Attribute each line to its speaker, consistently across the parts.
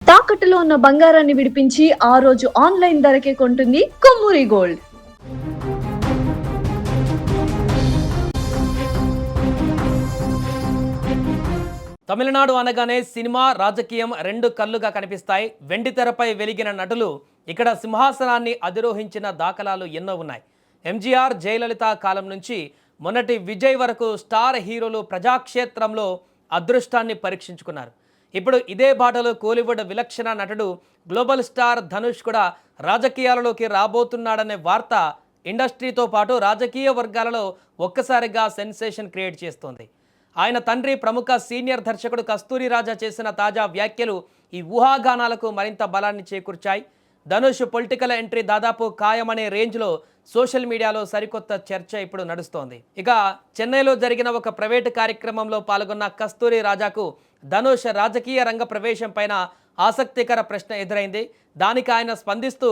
Speaker 1: తాకట్టులో ఉన్న బంగారాన్ని విడిపించి ఆ రోజు ఆన్లైన్ ధరకే కొంటుంది కొమ్మూరి గోల్డ్.
Speaker 2: తమిళనాడు అనగానే సినిమా, రాజకీయం రెండు కళ్ళుగా కనిపిస్తాయి. వెండితెరపై వెలిగిన నటులు ఇక్కడ సింహాసనాన్ని అధిరోహించిన దాఖలాలు ఎన్నో ఉన్నాయి. ఎంజీఆర్, జయలలిత కాలం నుంచి మొన్నటి విజయ్ వరకు స్టార్ హీరోలు ప్రజాక్షేత్రంలో అదృష్టాన్ని పరీక్షించుకున్నారు. ఇప్పుడు ఇదే బాటలో కోలీవుడ్ విలక్షణ నటుడు గ్లోబల్ స్టార్ ధనుష్ కూడా రాజకీయాలలోకి రాబోతున్నాడనే వార్త ఇండస్ట్రీతో పాటు రాజకీయ వర్గాలలో ఒక్కసారిగా సెన్సేషన్ క్రియేట్ చేస్తోంది. ఆయన తండ్రి ప్రముఖ సీనియర్ దర్శకుడు కస్తూరి రాజా చేసిన తాజా వ్యాఖ్యలు ఈ ఊహాగానాలకు మరింత బలాన్ని చేకూర్చాయి. ధనుష్ పొలిటికల్ ఎంట్రీ దాదాపు ఖాయమనే రేంజ్లో సోషల్ మీడియాలో సరికొత్త చర్చ ఇప్పుడు నడుస్తోంది. ఇక చెన్నైలో జరిగిన ఒక ప్రైవేటు కార్యక్రమంలో పాల్గొన్న కస్తూరి రాజాకు ధనుష్ రాజకీయ రంగ ప్రవేశం పైన ఆసక్తికర ప్రశ్న ఎదురైంది. దానికి ఆయన స్పందిస్తూ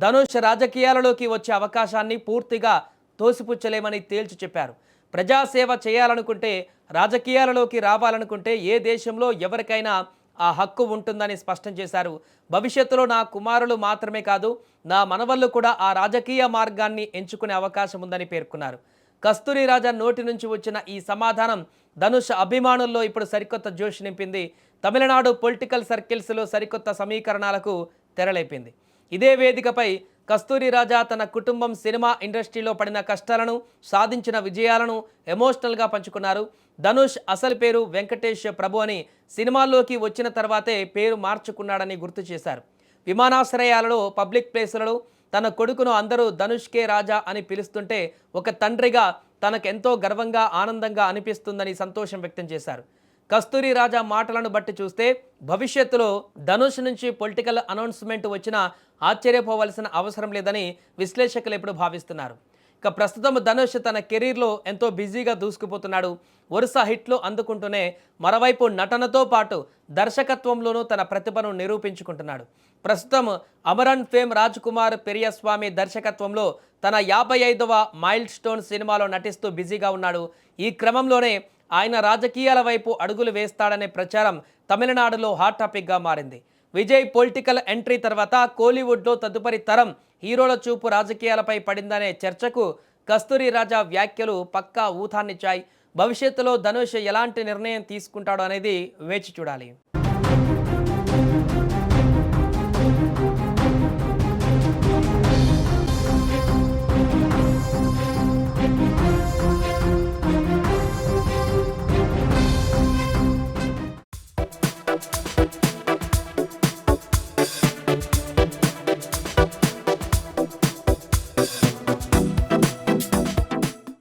Speaker 2: ధనుష్ రాజకీయాలలోకి వచ్చే అవకాశాన్ని పూర్తిగా తోసిపుచ్చలేమని తేల్చి చెప్పారు. ప్రజాసేవ చేయాలనుకుంటే, రాజకీయాలలోకి రావాలనుకుంటే ఏ దేశంలో ఎవరికైనా ఆ హక్కు ఉంటుందని స్పష్టం చేశారు. భవిష్యత్తులో నా కుమారులు మాత్రమే కాదు, నా మనవళ్ళు కూడా ఆ రాజకీయ మార్గాన్ని ఎంచుకునే అవకాశం ఉందని పేర్కొన్నారు. కస్తూరి రాజా నోటి నుంచి వచ్చిన ఈ సమాధానం ధనుష్ అభిమానుల్లో ఇప్పుడు సరికొత్త జోష్ నింపింది. తమిళనాడు పొలిటికల్ సర్కిల్స్లో సరికొత్త సమీకరణాలకు తెరలేపింది. ఇదే వేదికపై కస్తూరి రాజా తన కుటుంబం సినిమా ఇండస్ట్రీలో పడిన కష్టాలను, సాధించిన విజయాలను ఎమోషనల్గా పంచుకున్నారు. ధనుష్ అసలు పేరు వెంకటేష్ ప్రభు అని సినిమాల్లోకి వచ్చిన తర్వాతే పేరు మార్చుకున్నాడని గుర్తు చేశారు. విమానాశ్రయాలలో, పబ్లిక్ ప్లేసులలో తన కొడుకును అందరూ ధనుష్కే రాజా అని పిలుస్తుంటే ఒక తండ్రిగా తనకెంతో గర్వంగా, ఆనందంగా అనిపిస్తుందని సంతోషం వ్యక్తం చేశారు. కస్తూరి రాజా మాటలను బట్టి చూస్తే భవిష్యత్తులో ధనుష్ నుంచి పొలిటికల్ అనౌన్స్మెంట్ వచ్చినా ఆశ్చర్యపోవలసిన అవసరం లేదని విశ్లేషకులు ఎప్పుడు భావిస్తున్నారు. ఇక ప్రస్తుతం ధనుష్ తన కెరీర్లో ఎంతో బిజీగా దూసుకుపోతున్నాడు. వరుస హిట్లు అందుకుంటూనే మరోవైపు నటనతో పాటు దర్శకత్వంలోనూ తన ప్రతిభను నిరూపించుకుంటున్నాడు. ప్రస్తుతం అమరన్ ఫేమ్ రాజ్ కుమార్ పెరియస్వామి దర్శకత్వంలో తన 55వ మైల్ స్టోన్ సినిమాలో నటిస్తూ బిజీగా ఉన్నాడు. ఈ క్రమంలోనే ఆయన రాజకీయాల వైపు అడుగులు వేస్తాడనే ప్రచారం తమిళనాడులో హాట్ టాపిక్గా మారింది. విజయ్ పొలిటికల్ ఎంట్రీ తర్వాత కోలీవుడ్లో తదుపరి తరం హీరోల చూపు రాజకీయాలపై పడిందనే చర్చకు కస్తూరి రాజా వ్యాఖ్యలు పక్కా ఊతాన్నిచ్చాయి. భవిష్యత్తులో ధనుష్ ఎలాంటి నిర్ణయం తీసుకుంటాడో అనేది వేచి చూడాలి.